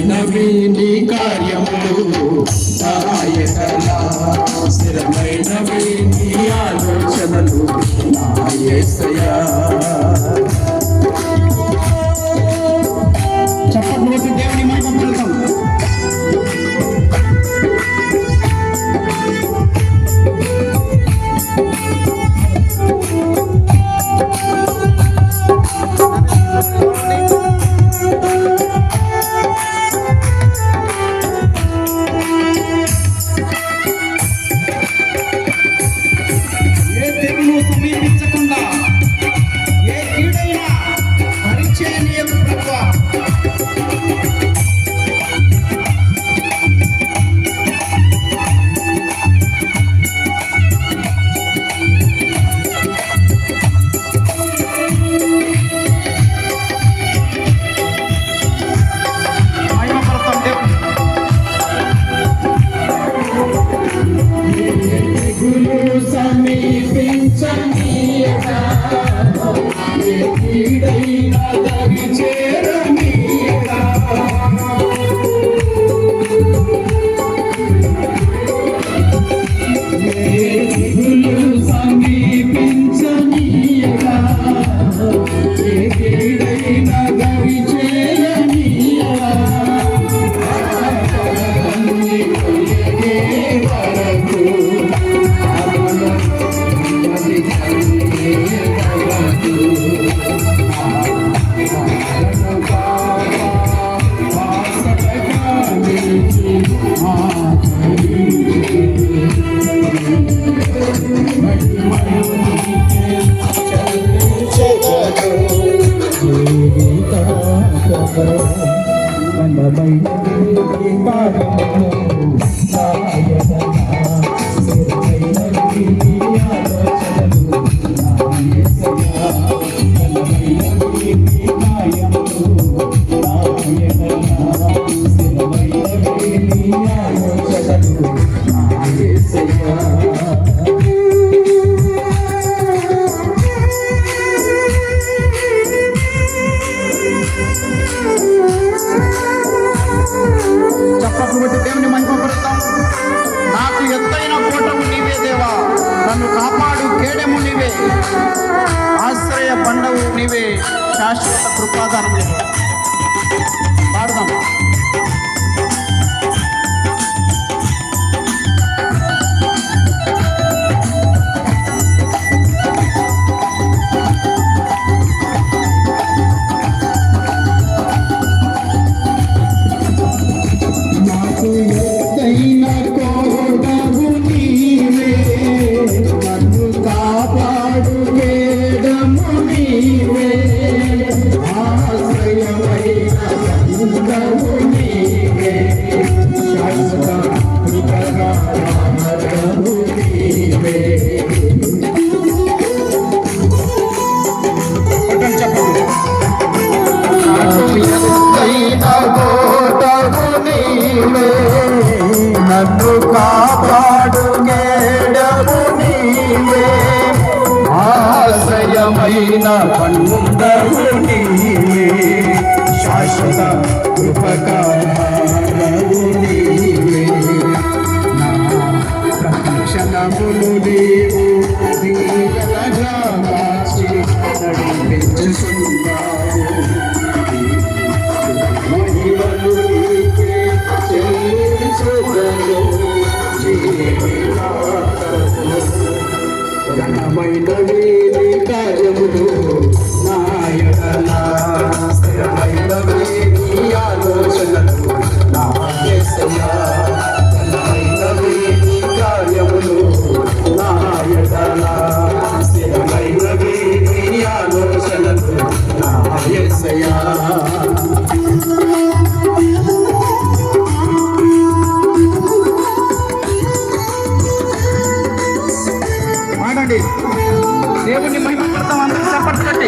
నవీని కార్యములు సహాయకలా స్థిరమైన వీని ఆలోచనలు నా యేసయ్యా. చప్పట్లు దేవుని మహిమ పలుకుదాం. నాకు ఎత్తైన కోటము నీవే దేవా, నన్ను కాపాడు కేడము నీవే, ఆశ్రయ బండవు నీవే, శాశ్వత కృపాదానం నీవే. పాడదాం. ఆశ్రయమైన నన్ను కాపాడు కేడము నీవే, ఆశ్రయమైన బంధము నీవే, శాశ్వత కృపకారము నీవే. నా ప్రతిక్షణములు నీవు దీవెనగా మార్చి నడిపించుచున్నావు. మహిమలు నీకే చెల్లించుదను, జీవితాంతము ఘనమైనవి నీ కార్యములు నా యెడల, స్థిరమైనవి నీ ఆలోచనలు నా యేసయ్యా. ఘనమైనవి నీ కార్యములు నా యెడల, స్థిరమైనవి నీ ఆలోచనలు నా యేసయ్యా. దేవుని మహిమ పడతాం, అందరూ చెప్పండి.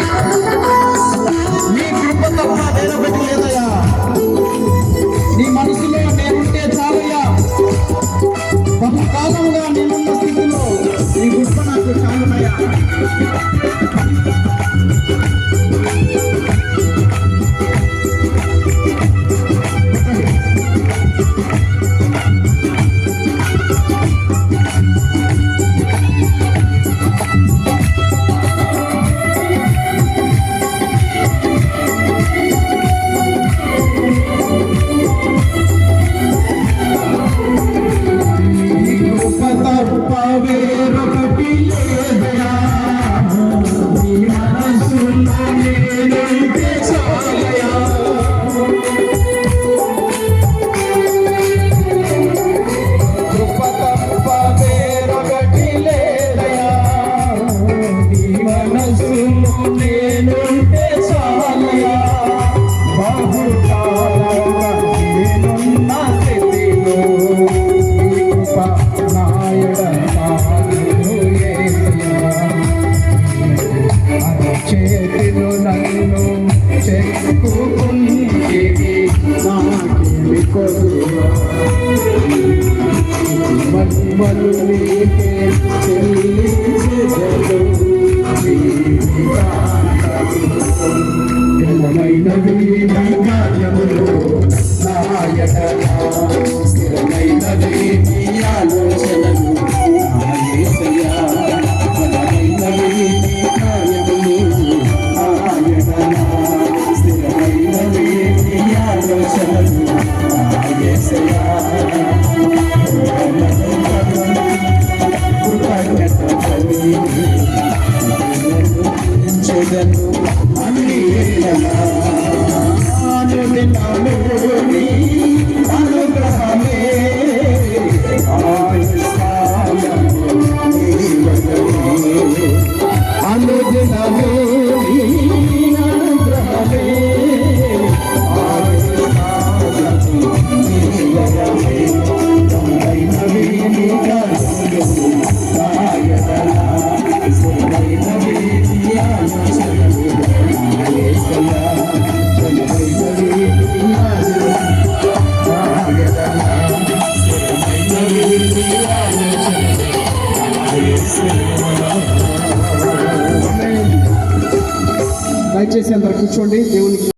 నీ కృప తప్ప వేరొకటి లేదయ్యా, నీ మనసులో నేనుంటే చాలయ్యా. బహుకాలంగా నేనున్న స్థితిలో నీ కృప నాకు చాలునయ్యా. చేతిలో నన్ను చెక్కుకుంటే నాకేమి కొదువా, మహిమలు నీకే చెల్లించెదను, స్థిరమైనవి నీ కార్యములు నా యెడల, స్థిరమైనవి నీ ఆలోచనలు నా యేసయ్యా. స్థిరమైనవి నీ కార్యములు నా యెడల, స్థిరమైనవి నీ ఆలోచనలు నా యేసయ్యా. కృతజ్ఞతలు అన్ని అనుదినముని అనుగ్రహమే, అనుదినమే అనుగ్రహమే, దయచేసి అందరు కూర్చోండి. దేవునికి